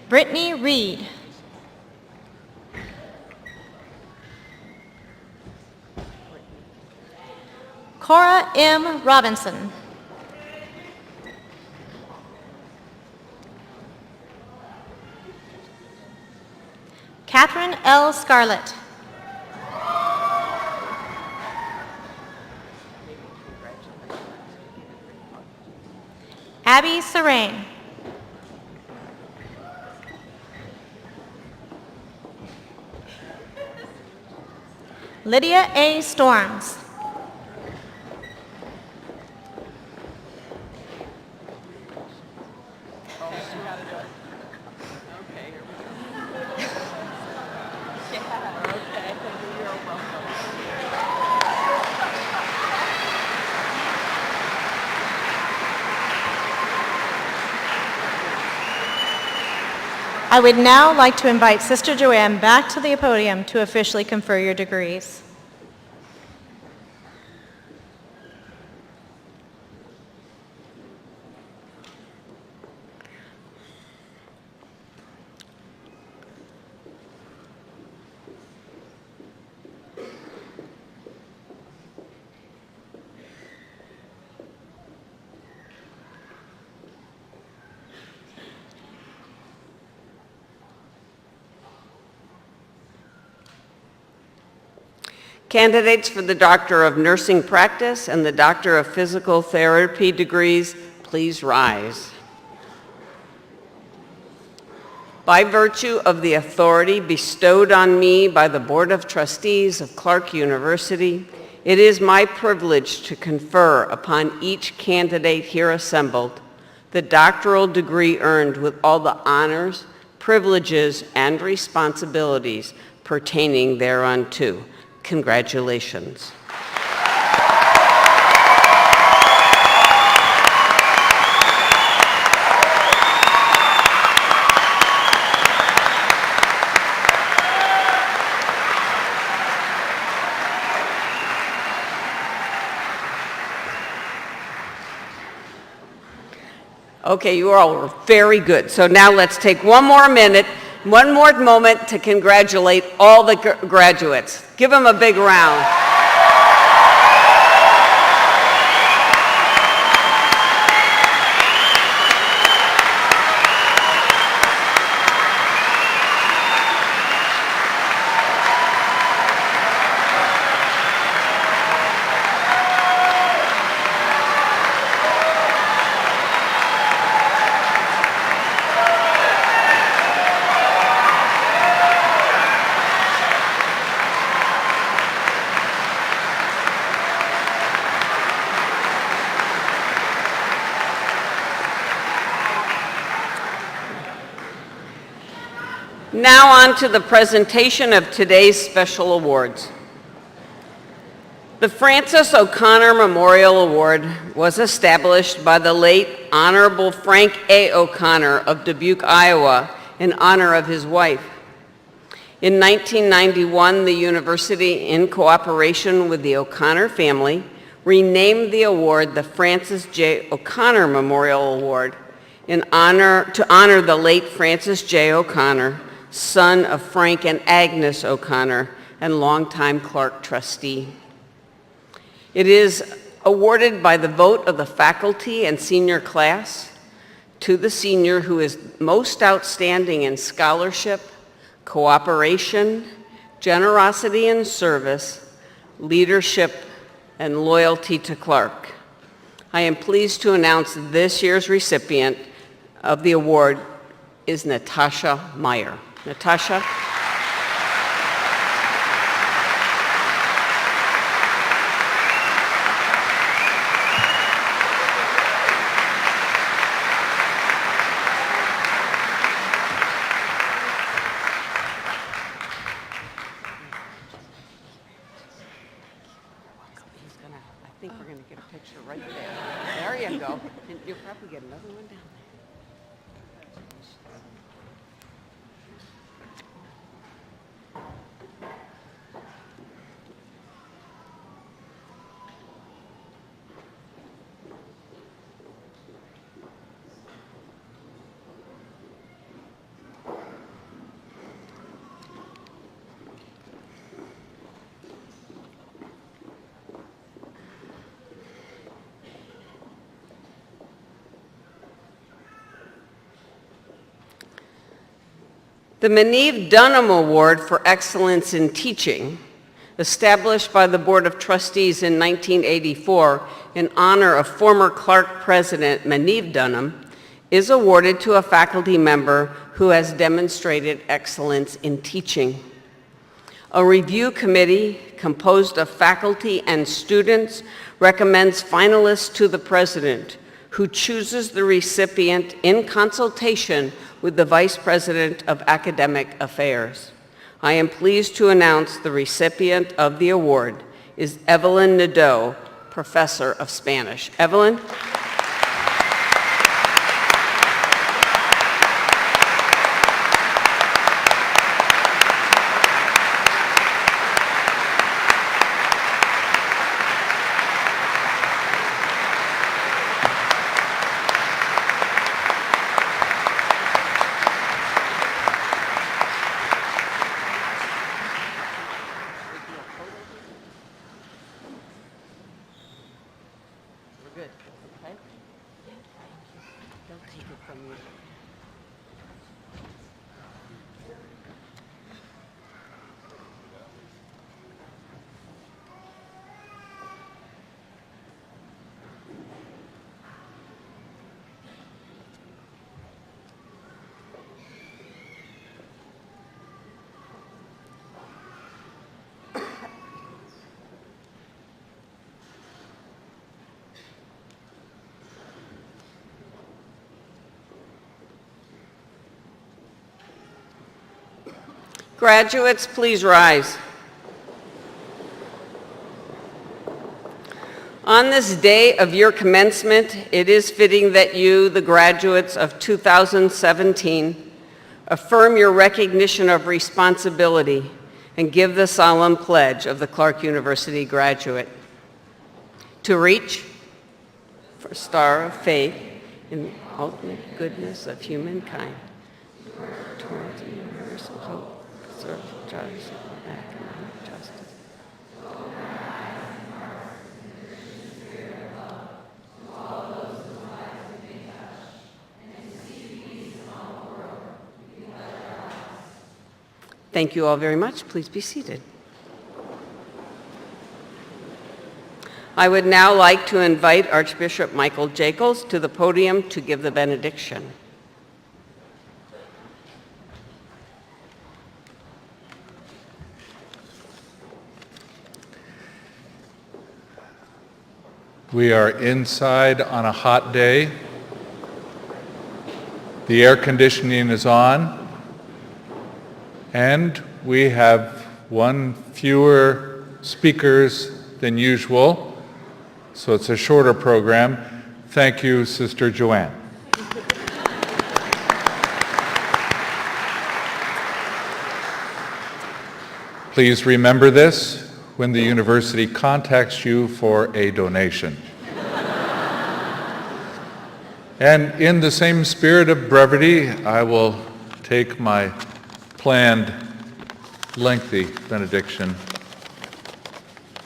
Brittany Reed. Cora M. Robinson. Catherine L. Scarlett. Abby Sarang. Lydia A. Storms. I would now like to invite Sister Joanne back to the podium to officially confer your degrees. Candidates for the Doctor of Nursing Practice and the Doctor of Physical Therapy degrees, please rise. By virtue of the authority bestowed on me by the Board of Trustees of Clarke University, it is my privilege to confer upon each candidate here assembled the doctoral degree earned with all the honors, privileges, and responsibilities pertaining thereunto. Congratulations. Okay, you all were very good. So now let's take one more moment to congratulate all the graduates. Give them a big round. Now on to the presentation of today's special awards. The Francis O'Connor Memorial Award was established by the late Honorable Frank A. O'Connor of Dubuque, Iowa, in honor of his wife. In 1991, the university, in cooperation with the O'Connor family, renamed the award the Francis J. O'Connor Memorial Award to honor the late Francis J. O'Connor, son of Frank and Agnes O'Connor, and longtime Clarke trustee. It is awarded by the vote of the faculty and senior class to the senior who is most outstanding in scholarship, cooperation, generosity and service, leadership, and loyalty to Clarke. I am pleased to announce this year's recipient of the award is Natasha Meyer. Natasha. I think we're going to get a picture right there. There you go. And you'll probably get another one down there. The Meneve Dunham Award for Excellence in Teaching, established by the Board of Trustees in 1984 in honor of former Clarke president Meneve Dunham, is awarded to a faculty member who has demonstrated excellence in teaching. A review committee composed of faculty and students recommends finalists to the president, who chooses the recipient in consultation with the Vice President of Academic Affairs. I am pleased to announce the recipient of the award is Evelyn Nadeau, Professor of Spanish. Evelyn? Graduates, please rise. On this day of your commencement, it is fitting that you, the graduates of 2017, affirm your recognition of responsibility and give the solemn pledge of the Clarke University graduate. To reach for a star of faith in the ultimate goodness of humankind, towards universal hope, serve justice, economic justice. Thank you all very much. Please be seated. I would now like to invite Archbishop Michael Jacobs to the podium to give the benediction. We are inside on a hot day. The air conditioning is on, and we have one fewer speakers than usual, so it's a shorter program. Thank you, Sister Joanne. Please remember this when the university contacts you for a donation. And in the same spirit of brevity, I will take my planned lengthy benediction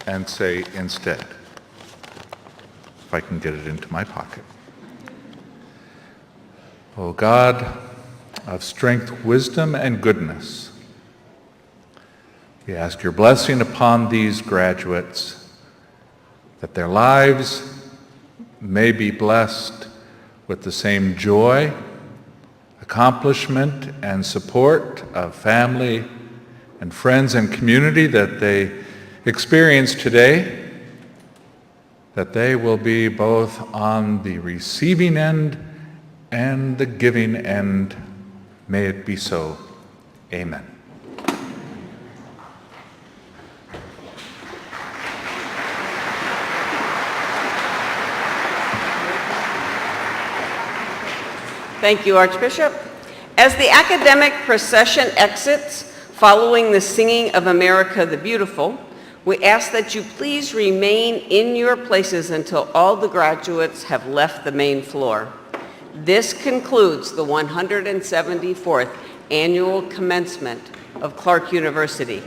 and say instead, if I can get it into my pocket. O God of strength, wisdom, and goodness, we ask your blessing upon these graduates, that their lives may be blessed with the same joy, accomplishment, and support of family and friends and community that they experience today, that they will be both on the receiving end and the giving end. May it be so. Amen. Thank you, Archbishop. As the academic procession exits, following the singing of America the Beautiful, we ask that you please remain in your places until all the graduates have left the main floor. This concludes the 174th Annual Commencement of Clarke University.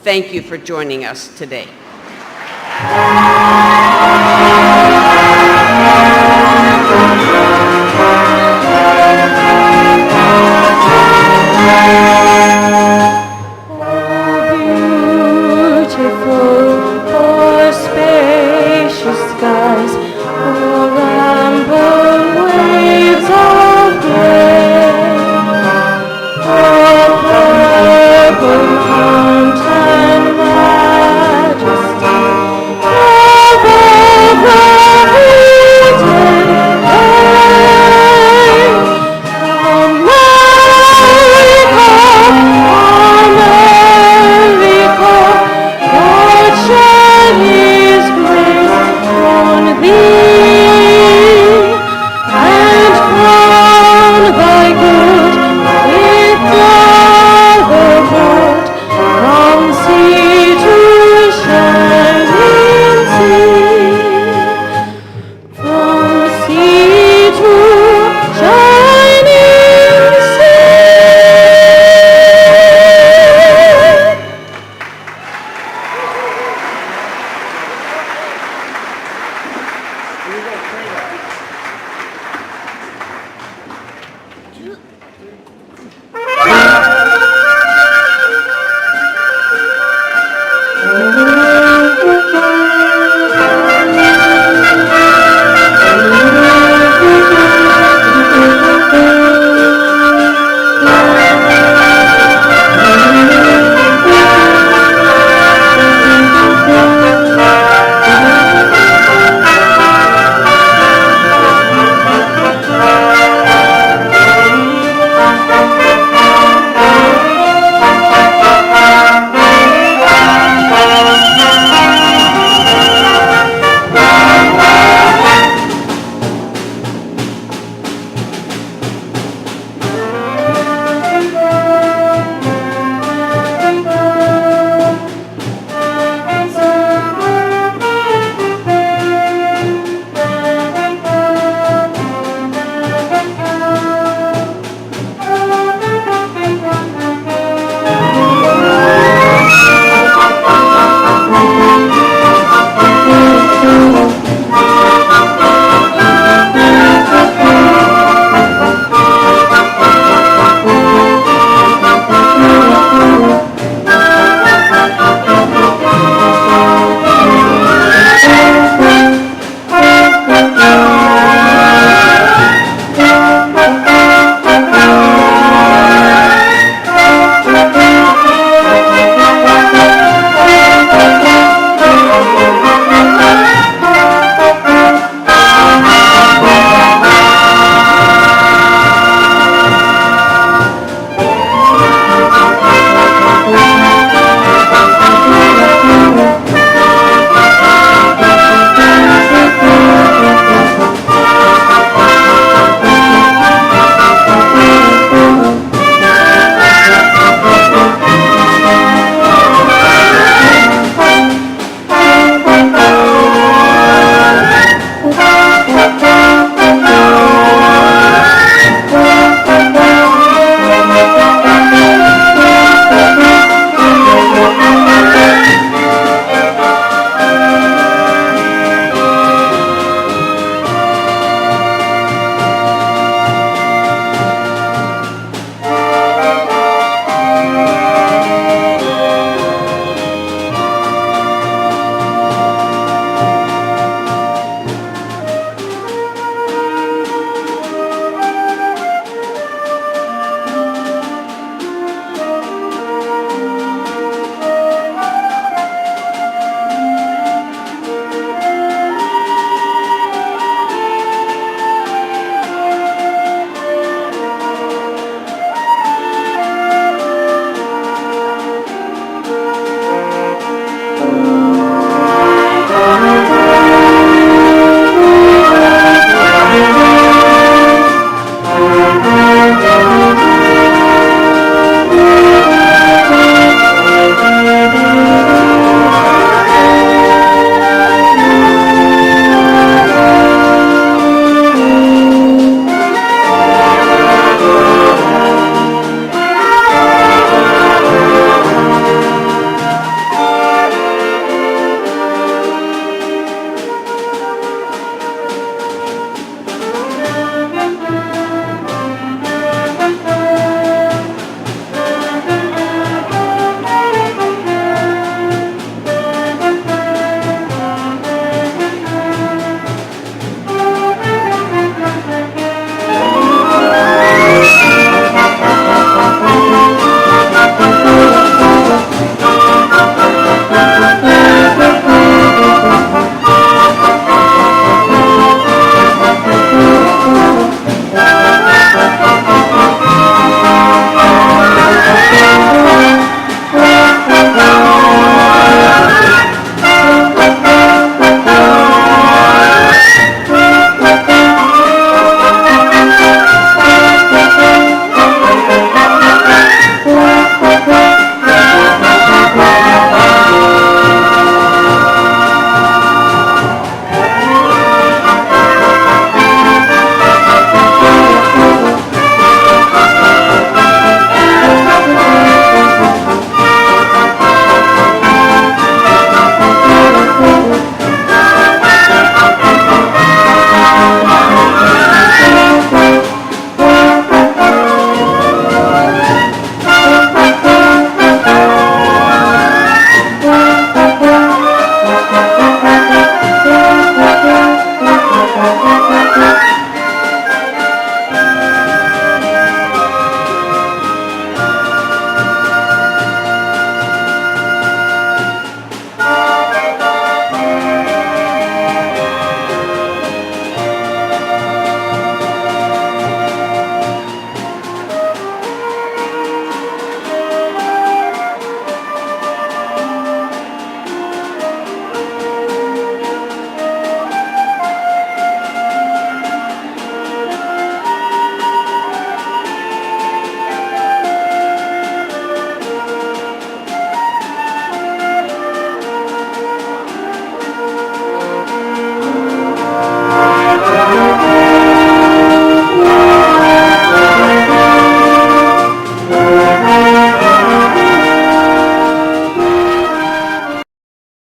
Thank you for joining us today.